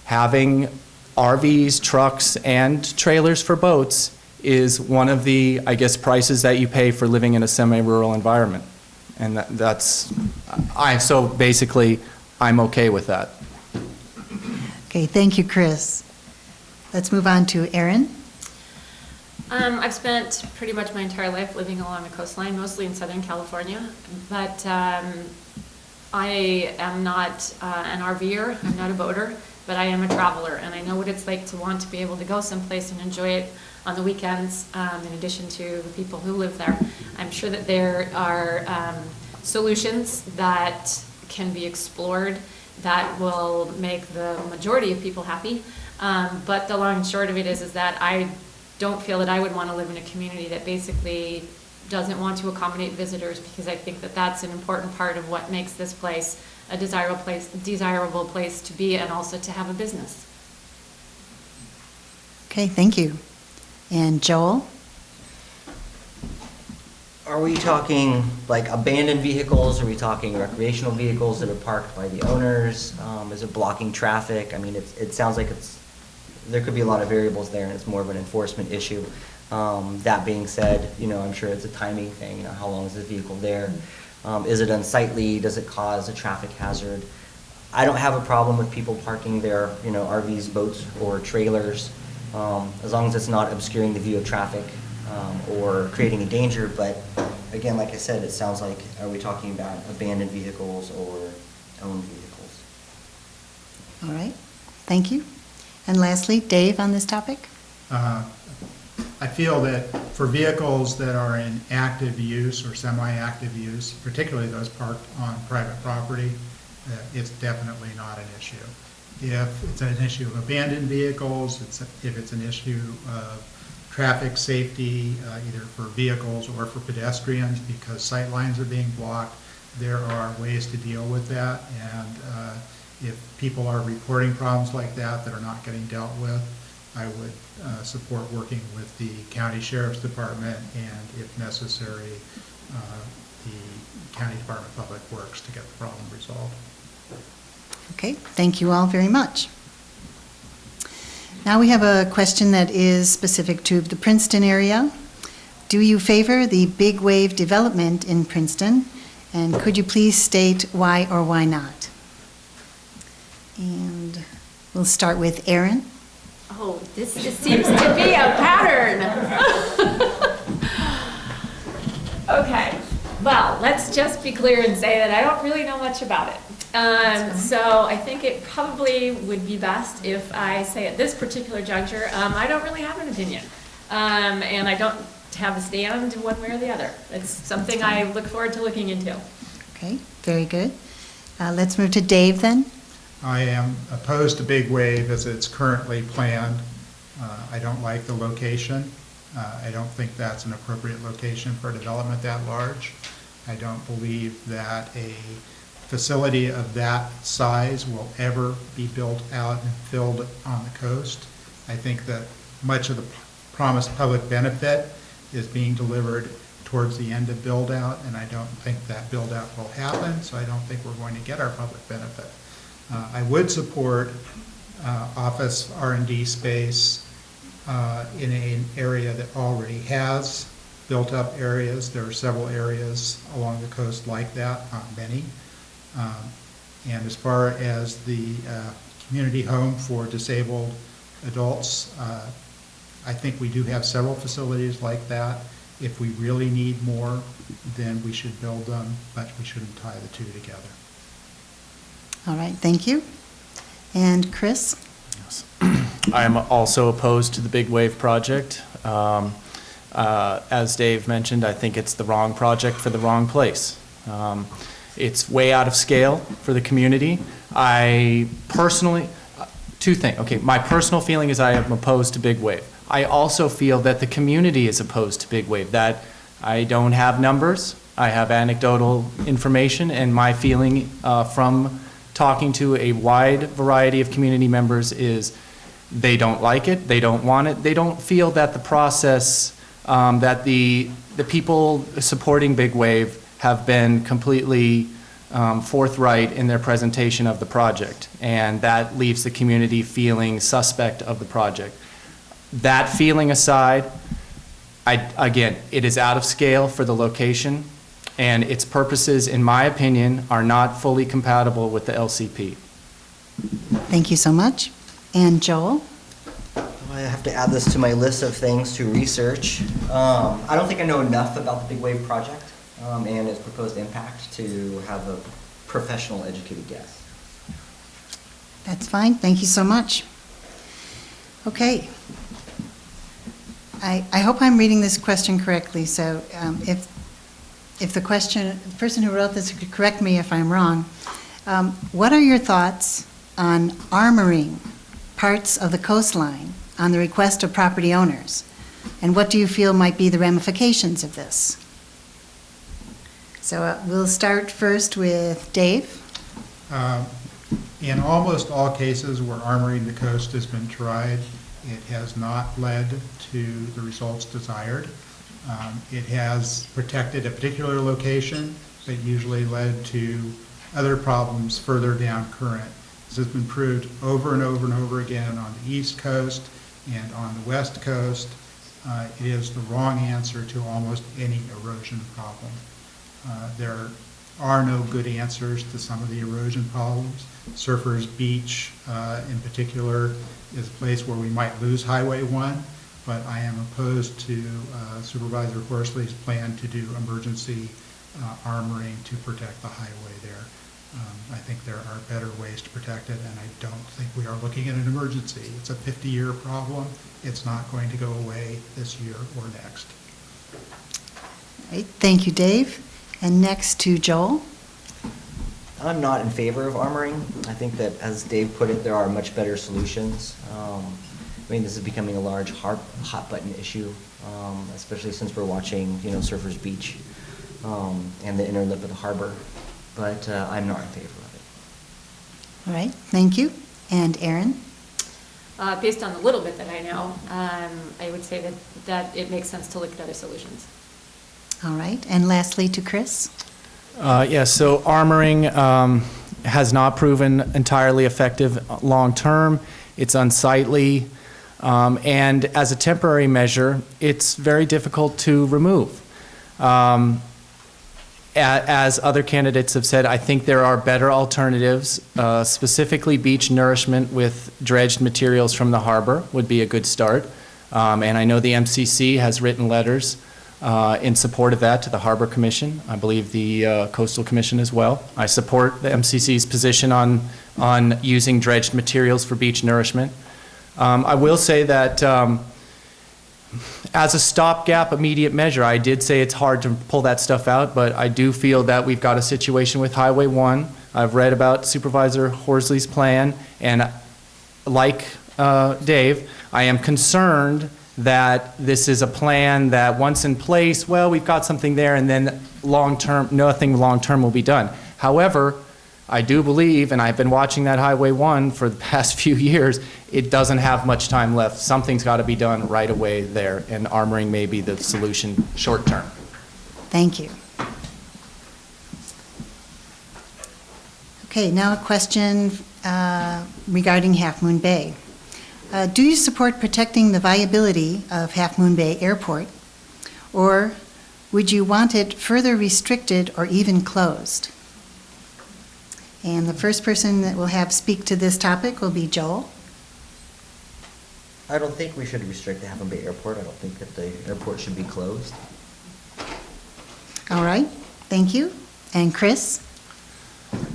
having RVs, trucks, and trailers for boats is one of the, prices that you pay for living in a semi-rural environment. And so basically, I'm okay with that. Okay, thank you, Chris. Let's move on to Erin. I've spent pretty much my entire life living along the coastline, mostly in Southern California, but I am not an RVer, I'm not a boater, but I am a traveler, and I know what it's like to want to be able to go someplace and enjoy it on the weekends, in addition to the people who live there. I'm sure that there are solutions that can be explored that will make the majority of people happy, but the long and short of it is that I don't feel that I would want to live in a community that basically doesn't want to accommodate visitors, because I think that that's an important part of what makes this place a desirable place to be and also to have a business. Okay, thank you. And Joel? Are we talking like abandoned vehicles? Are we talking recreational vehicles that are parked by the owners? Is it blocking traffic? I mean, it sounds like there could be a lot of variables there, and it's more of an enforcement issue. That being said, I'm sure it's a timing thing. How long is the vehicle there? Is it unsightly? Does it cause a traffic hazard? I don't have a problem with people parking their, RVs, boats, or trailers, as long as it's not obscuring the view of traffic or creating a danger. But again, like I said, it sounds like, are we talking about abandoned vehicles or owned vehicles? All right, thank you. And lastly, Dave, on this topic? I feel that for vehicles that are in active use or semi-active use, particularly those parked on private property, it's definitely not an issue. If it's an issue of abandoned vehicles, if it's an issue of traffic safety, either for vehicles or for pedestrians, because sight lines are being blocked, there are ways to deal with that. And if people are reporting problems like that are not getting dealt with, I would support working with the county sheriff's department and, if necessary, the county department of public works to get the problem resolved. Okay, thank you all very much. Now we have a question that is specific to the Princeton area. Do you favor the big wave development in Princeton? And could you please state why or why not? And we'll start with Erin. Oh, this just seems to be a pattern. Okay, well, let's just be clear and say that I don't really know much about it. So I think it probably would be best if I say at this particular juncture, I don't really have an opinion. And I don't have a stand one way or the other. It's something I look forward to looking into. Okay, very good. Let's move to Dave then. I am opposed to Big Wave as it's currently planned. I don't like the location. I don't think that's an appropriate location for a development that large. I don't believe that a facility of that size will ever be built out and filled on the coast. I think that much of the promised public benefit is being delivered towards the end of build-out, and I don't think that build-out will happen, so I don't think we're going to get our public benefit. I would support office R&D space in an area that already has built-up areas. There are several areas along the coast like that, not many. And as far as the community home for disabled adults, I think we do have several facilities like that. If we really need more, then we should build them, but we shouldn't tie the two together. All right, thank you. And Chris? Yes. I am also opposed to the Big Wave project. As Dave mentioned, I think it's the wrong project for the wrong place. It's way out of scale for the community. I personally, two things. Okay, my personal feeling is I am opposed to Big Wave. I also feel that the community is opposed to Big Wave, that I don't have numbers, I have anecdotal information, and my feeling from talking to a wide variety of community members is they don't like it, they don't want it, they don't feel that the process, that the people supporting Big Wave have been completely forthright in their presentation of the project, and that leaves the community feeling suspect of the project. That feeling aside, again, it is out of scale for the location, and its purposes, in my opinion, are not fully compatible with the LCP. Thank you so much. And Joel? I have to add this to my list of things to research. I don't think I know enough about the Big Wave project and its proposed impact to have a professional, educated guess. That's fine. Thank you so much. Okay. I hope I'm reading this question correctly. So if the person who wrote this could correct me if I'm wrong, what are your thoughts on armoring parts of the coastline on the request of property owners? And what do you feel might be the ramifications of this? So we'll start first with Dave. In almost all cases where armoring the coast has been tried, it has not led to the results desired. It has protected a particular location, but usually led to other problems further down current. This has been proved over and over and over again on the East Coast and on the West Coast. It is the wrong answer to almost any erosion problem. There are no good answers to some of the erosion problems. Surfers Beach, in particular, is a place where we might lose Highway 1, but I am opposed to Supervisor Horsley's plan to do emergency armoring to protect the highway there. I think there are better ways to protect it, and I don't think we are looking at an emergency. It's a 50-year problem. It's not going to go away this year or next. All right, thank you, Dave. And next to Joel. I'm not in favor of armoring. I think that, as Dave put it, there are much better solutions. I mean, this is becoming a large hot-button issue, especially since we're watching, Surfers Beach and the inner lip of the harbor. But I'm not in favor of it. All right, thank you. And Aaron? Based on the little bit that I know, I would say that it makes sense to look at other solutions. All right, and lastly to Chris? So armoring has not proven entirely effective long-term. It's unsightly, and as a temporary measure, it's very difficult to remove. As other candidates have said, I think there are better alternatives, specifically beach nourishment with dredged materials from the harbor would be a good start. And I know the MCC has written letters in support of that to the Harbor Commission. I believe the Coastal Commission as well. I support the MCC's position on using dredged materials for beach nourishment. I will say that as a stopgap immediate measure, I did say it's hard to pull that stuff out, but I do feel that we've got a situation with Highway 1. I've read about Supervisor Horsley's plan, and like Dave, I am concerned that this is a plan that once in place, well, we've got something there, and then long-term, nothing long-term will be done. However, I do believe, and I've been watching that Highway 1 for the past few years, it doesn't have much time left. Something's got to be done right away there, and armoring may be the solution short-term. Thank you. Okay, now a question regarding Half Moon Bay. Do you support protecting the viability of Half Moon Bay Airport, or would you want it further restricted or even closed? And the first person that will have speak to this topic will be Joel. I don't think we should restrict the Half Moon Bay Airport. I don't think that the airport should be closed. All right, thank you. And Chris?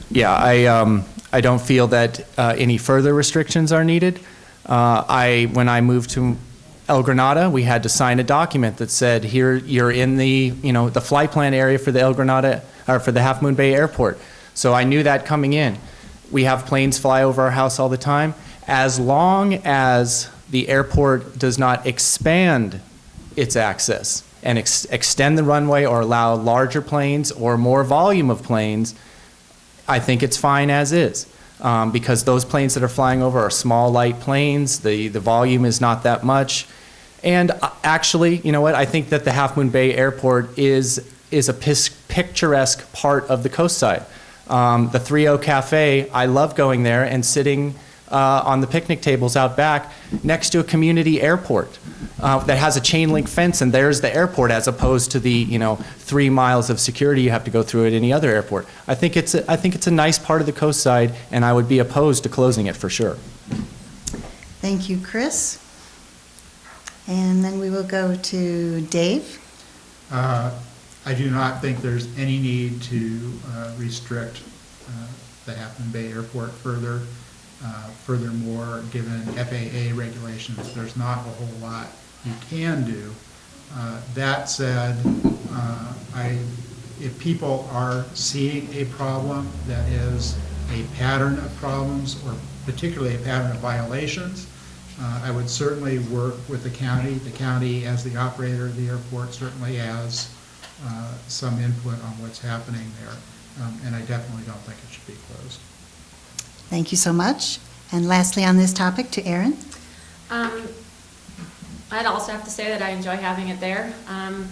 Yeah, I don't feel that any further restrictions are needed. When I moved to El Granada, we had to sign a document that said, here, you're in the flight plan area for the El Granada, or for the Half Moon Bay Airport. So I knew that coming in. We have planes fly over our house all the time. As long as the airport does not expand its access and extend the runway or allow larger planes or more volume of planes, I think it's fine as is. Because those planes that are flying over are small, light planes. The volume is not that much. And actually, you know what? I think that the Half Moon Bay Airport is a picturesque part of the coast side. The 3-0 Cafe, I love going there and sitting on the picnic tables out back next to a community airport that has a chain link fence, and there's the airport, as opposed to the 3 miles of security you have to go through at any other airport. I think it's a nice part of the coast side, and I would be opposed to closing it for sure. Thank you, Chris. And then we will go to Dave. I do not think there's any need to restrict the Half Moon Bay Airport further. Furthermore, given FAA regulations, there's not a whole lot you can do. That said, if people are seeing a problem that is a pattern of problems, or particularly a pattern of violations, I would certainly work with the county. The county, as the operator of the airport, certainly has some input on what's happening there, and I definitely don't think it should be closed. Thank you so much. And lastly on this topic, to Aaron. I'd also have to say that I enjoy having it there.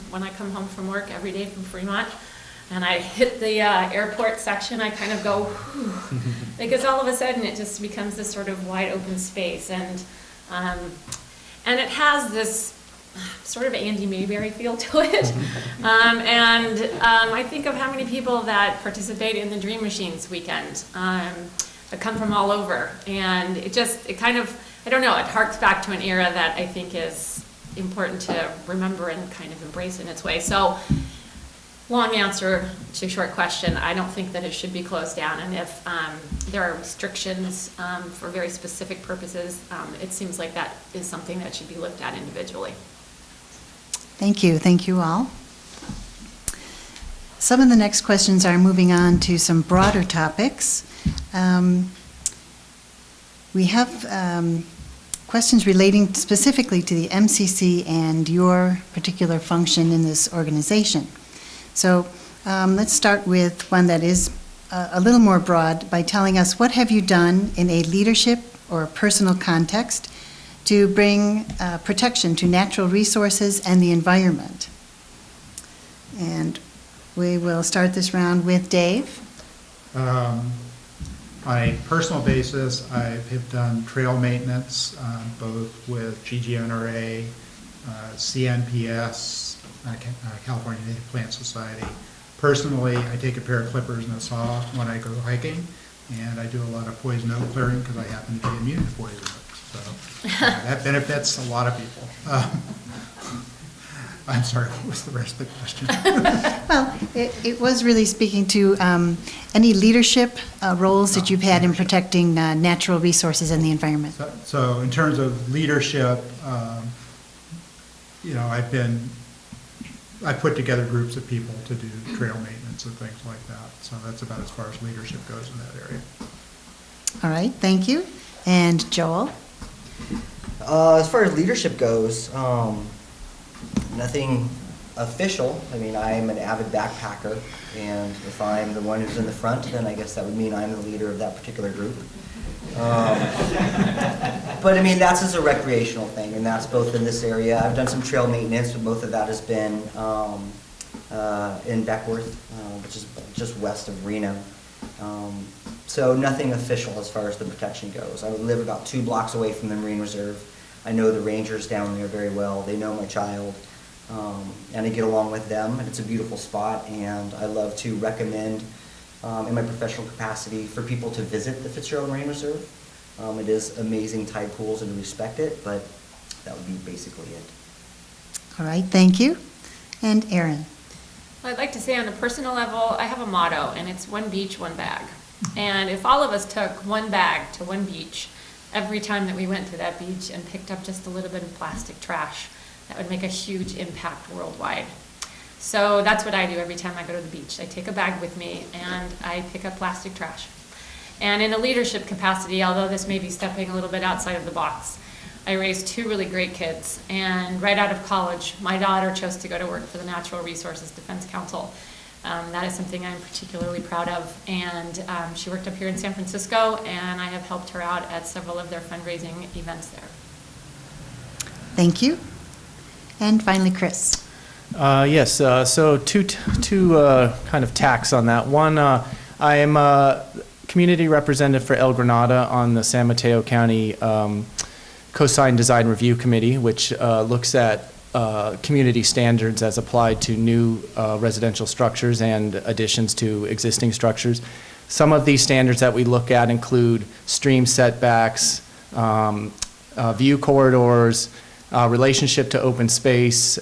When I come home from work every day from Fremont, and I hit the airport section, I kind of go, whew, because all of a sudden it just becomes this sort of wide open space, and it has this sort of Andy Mayberry feel to it. I think of how many people that participate in the Dream Machines weekend that come from all over, and it kind of, I don't know, it harks back to an era that I think is important to remember and kind of embrace in its way. So, long answer to a short question, I don't think that it should be closed down, and if there are restrictions for very specific purposes, it seems like that is something that should be looked at individually. Thank you. Thank you all. Some of the next questions are moving on to some broader topics. We have questions relating specifically to the MCC and your particular function in this organization. So let's start with one that is a little more broad by telling us, what have you done in a leadership or personal context to bring protection to natural resources and the environment? And we will start this round with Dave. On a personal basis, I have done trail maintenance, both with GGNRA, CNPS, California Native Plant Society. Personally, I take a pair of clippers and a saw when I go hiking, and I do a lot of poison oak clearing because I happen to be immune to poison oak. So that benefits a lot of people. I'm sorry, what was the rest of the question? Well, it was really speaking to any leadership roles that you've had in protecting natural resources and the environment. So in terms of leadership, I put together groups of people to do trail maintenance and things like that. So that's about as far as leadership goes in that area. All right, thank you. And Joel? As far as leadership goes, nothing official. I mean, I'm an avid backpacker, and if I'm the one who's in the front, then I guess that would mean I'm the leader of that particular group. But I mean, that's just a recreational thing, and that's both in this area. I've done some trail maintenance, but both of that has been in Beckworth, which is just west of Reno. So nothing official as far as the protection goes. I live about 2 blocks away from the Marine Reserve. I know the rangers down there very well. They know my child, and I get along with them, and it's a beautiful spot, and I love to recommend in my professional capacity for people to visit the Fitzgerald Marine Reserve. It is amazing tide pools, and we respect it, but that would be basically it. All right, thank you. And Erin? Well, I'd like to say on a personal level, I have a motto, and it's one beach, one bag. And if all of us took one bag to one beach every time that we went to that beach and picked up just a little bit of plastic trash, that would make a huge impact worldwide. So that's what I do every time I go to the beach. I take a bag with me and I pick up plastic trash. And in a leadership capacity, although this may be stepping a little bit outside of the box, I raised 2 really great kids. And right out of college, my daughter chose to go to work for the Natural Resources Defense Council. That is something I'm particularly proud of. And she worked up here in San Francisco, and I have helped her out at several of their fundraising events there. Thank you. And finally, Chris. Yes, so two kind of tacks on that. One, I am a community representative for El Granada on the San Mateo County Coastline Design Review Committee, which looks at community standards as applied to new residential structures and additions to existing structures. Some of these standards that we look at include stream setbacks, view corridors, relationship to open space,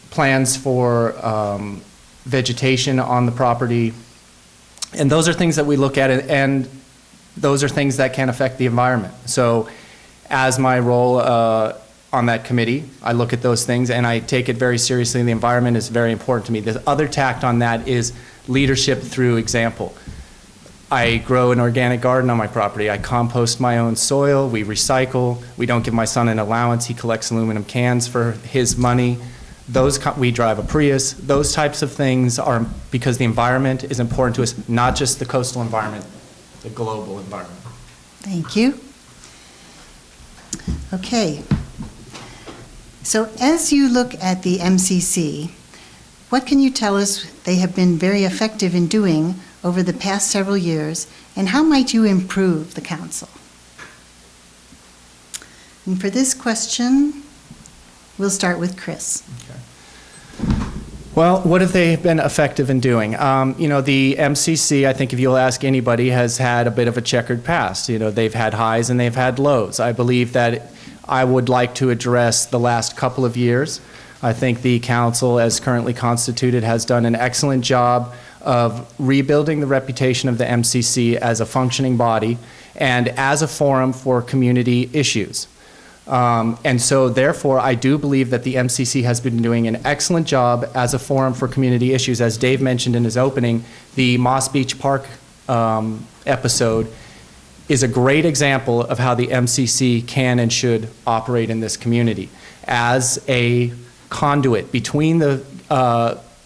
plans for vegetation on the property. And those are things that we look at, and those are things that can affect the environment. So as my role on that committee, I look at those things and I take it very seriously. The environment is very important to me. The other tact on that is leadership through example. I grow an organic garden on my property. I compost my own soil. We recycle. We don't give my son an allowance. He collects aluminum cans for his money. We drive a Prius. Those types of things are because the environment is important to us, not just the coastal environment, the global environment. Thank you. Okay. So as you look at the MCC, what can you tell us they have been very effective in doing over the past several years, and how might you improve the council? And for this question, we'll start with Chris. Well, what have they been effective in doing? The MCC, I think if you'll ask anybody, has had a bit of a checkered past. They've had highs and they've had lows. I believe that I would like to address the last couple of years. I think the council, as currently constituted, has done an excellent job of rebuilding the reputation of the MCC as a functioning body and as a forum for community issues. And so, therefore, I do believe that the MCC has been doing an excellent job as a forum for community issues. As Dave mentioned in his opening, the Moss Beach Park episode is a great example of how the MCC can and should operate in this community as a conduit between the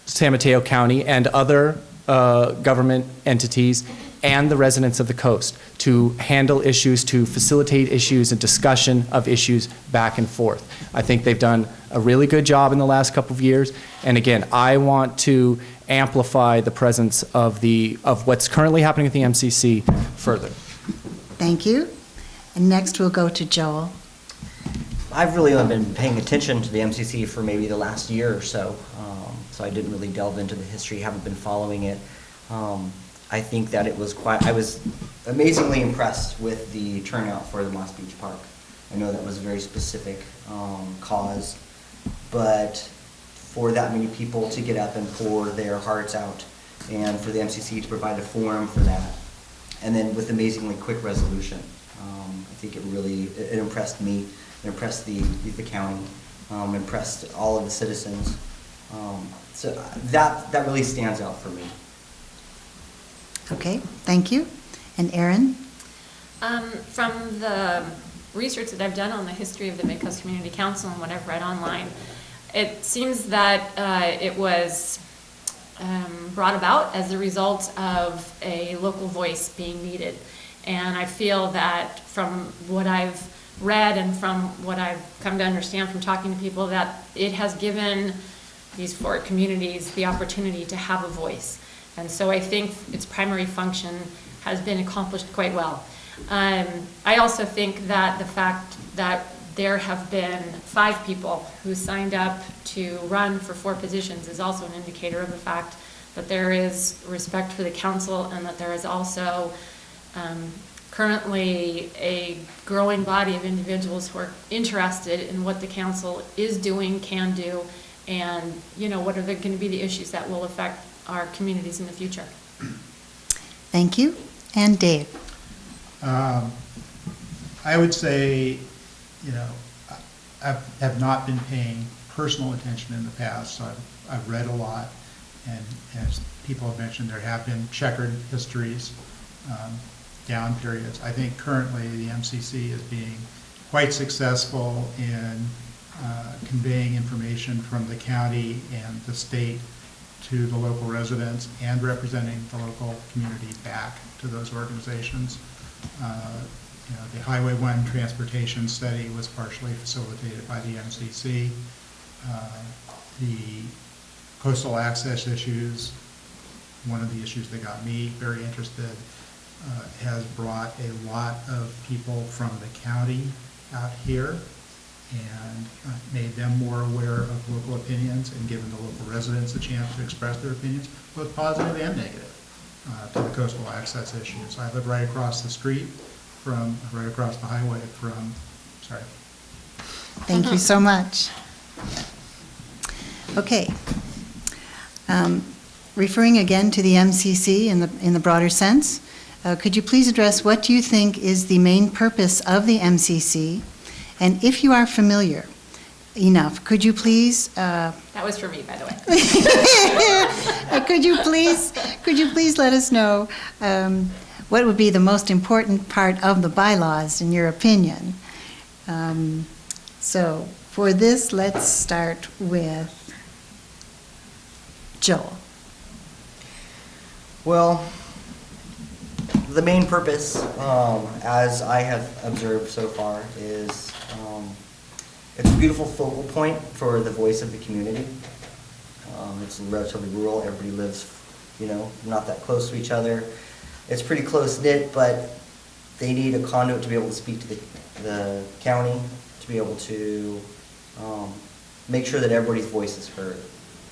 San Mateo County and other government entities and the residents of the coast to handle issues, to facilitate issues and discussion of issues back and forth. I think they've done a really good job in the last couple of years. And again, I want to amplify the presence of what's currently happening at the MCC further. Thank you. And next we'll go to Joel. I've really only been paying attention to the MCC for maybe the last year or so, so I didn't really delve into the history, haven't been following it. I think that I was amazingly impressed with the turnout for the Moss Beach Park. I know that was a very specific cause, but for that many people to get up and pour their hearts out, and for the MCC to provide a forum for that, and then with amazingly quick resolution, I think it impressed me, it impressed the county, impressed all of the citizens. So that really stands out for me. Okay, thank you. And Erin? From the research that I've done on the history of the Midcoast Community Council and what I've read online, it seems that it was brought about as a result of a local voice being needed. And I feel that from what I've read and from what I've come to understand from talking to people, that it has given these 4 communities the opportunity to have a voice. And so I think its primary function has been accomplished quite well. I also think that the fact that there have been 5 people who signed up to run for 4 positions is also an indicator of the fact that there is respect for the council, and that there is also currently a growing body of individuals who are interested in what the council is doing, can do, and what are going to be the issues that will affect our communities in the future. Thank you. And Dave? I would say, I have not been paying personal attention in the past, so I've read a lot, and as people have mentioned, there have been checkered histories, down periods. I think currently the MCC is being quite successful in conveying information from the county and the state to the local residents and representing the local community back to those organizations. The Highway 1 transportation study was partially facilitated by the MCC. The coastal access issues, one of the issues that got me very interested, has brought a lot of people from the county out here and made them more aware of local opinions and given the local residents a chance to express their opinions, both positive and negative, to the coastal access issues. I live right across the street right across the highway sorry. Thank you so much. Okay. Referring again to the MCC in the broader sense, could you please address what you think is the main purpose of the MCC? And if you are familiar enough, could you please... That was for me, by the way. Could you please let us know what would be the most important part of the bylaws, in your opinion? So for this, let's start with Joel. Well, the main purpose, as I have observed so far, is It's a beautiful focal point for the voice of the community. It's relatively rural, everybody lives, not that close to each other. It's pretty close-knit, but they need a conduit to be able to speak to the county, to be able to make sure that everybody's voice is heard.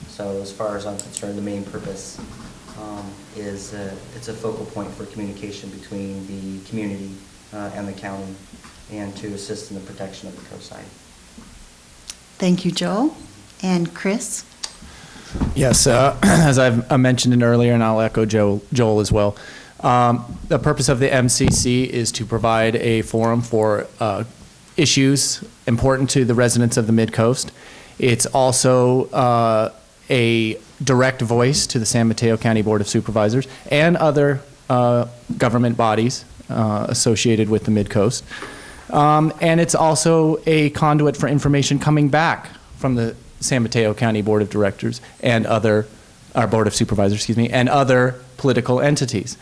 So as far as I'm concerned, the main purpose is it's a focal point for communication between the community and the county, and to assist in the protection of the coastside. Thank you, Joel. And Chris? Yes, as I've mentioned it earlier, and I'll echo Joel as well, the purpose of the MCC is to provide a forum for issues important to the residents of the Midcoast. It's also a direct voice to the San Mateo County Board of Supervisors and other government bodies associated with the Midcoast. And it's also a conduit for information coming back from the San Mateo County Board of Directors and our Board of Supervisors, excuse me, and other political entities.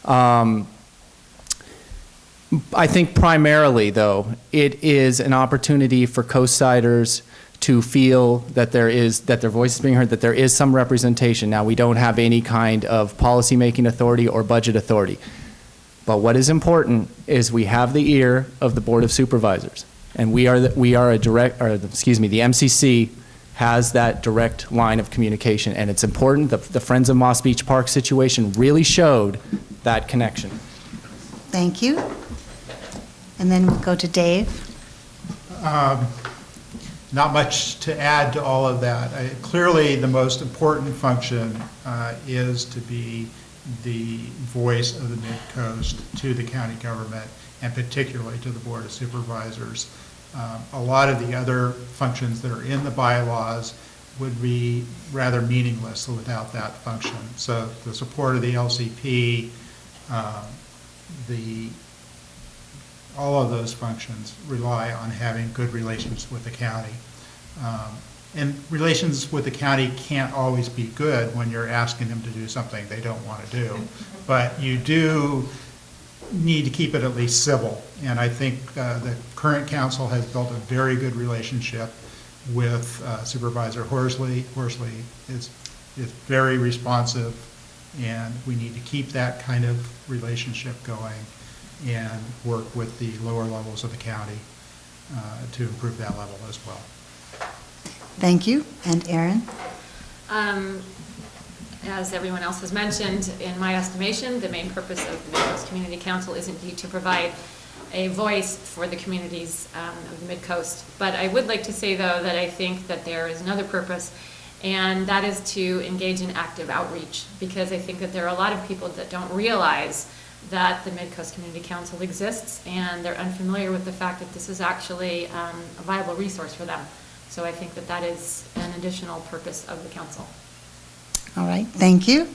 I think primarily, though, it is an opportunity for Coastsiders to feel that their voice is being heard, that there is some representation. Now, we don't have any kind of policy-making authority or budget authority. But what is important is we have the ear of the Board of Supervisors, and the MCC has that direct line of communication, and it's important. The Friends of Moss Beach Park situation really showed that connection. Thank you. And then we'll go to Dave. Not much to add to all of that. Clearly, the most important function is to be the voice of the Midcoast to the county government, and particularly to the Board of Supervisors. A lot of the other functions that are in the bylaws would be rather meaningless without that function. So the support of the LCP, all of those functions rely on having good relations with the county. And relations with the county can't always be good when you're asking them to do something they don't want to do. But you do need to keep it at least civil. And I think the current council has built a very good relationship with Supervisor Horsley. Horsley is very responsive, and we need to keep that kind of relationship going and work with the lower levels of the county to improve that level as well. Thank you. And Erin? As everyone else has mentioned, in my estimation, the main purpose of the Midcoast Community Council is indeed to provide a voice for the communities of the Midcoast. But I would like to say, though, that I think that there is another purpose, and that is to engage in active outreach, because I think that there are a lot of people that don't realize that the Midcoast Community Council exists, and they're unfamiliar with the fact that this is actually a viable resource for them. So I think that that is an additional purpose of the council. All right, thank you.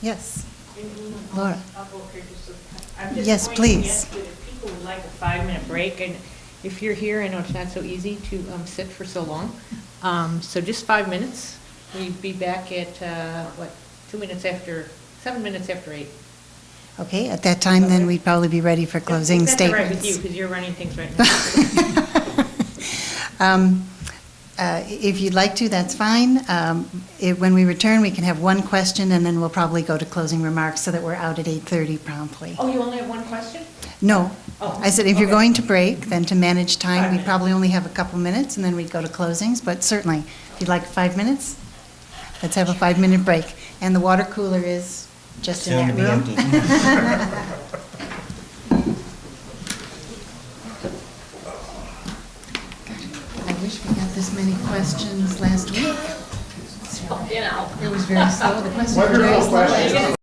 Yes, Laura. I'll go here I'm just Yes, going to please. ask that if people would like a 5-minute break, and if you're here, I know it's not so easy to sit for so long. So just 5 minutes. We'd be back at, 7 minutes after 8. Okay, at that time, then we'd probably be ready for closing That's all right statements. with you, because you're running things right now. If you'd like to, that's fine. When we return, we can have one question, and then we'll probably go to closing remarks so that we're out at 8:30 promptly. Oh, you only have one question? No. Oh, I said if you're okay. going to break, then to manage 5 time, we'd minutes. probably only have a couple minutes, and then we'd go to closings. But certainly, if you'd like 5 minutes, let's have a 5-minute break. And the water cooler is just in Soon that to be room. empty. I wish we got this many questions last week. You know. It was very slow. The questions were very slow.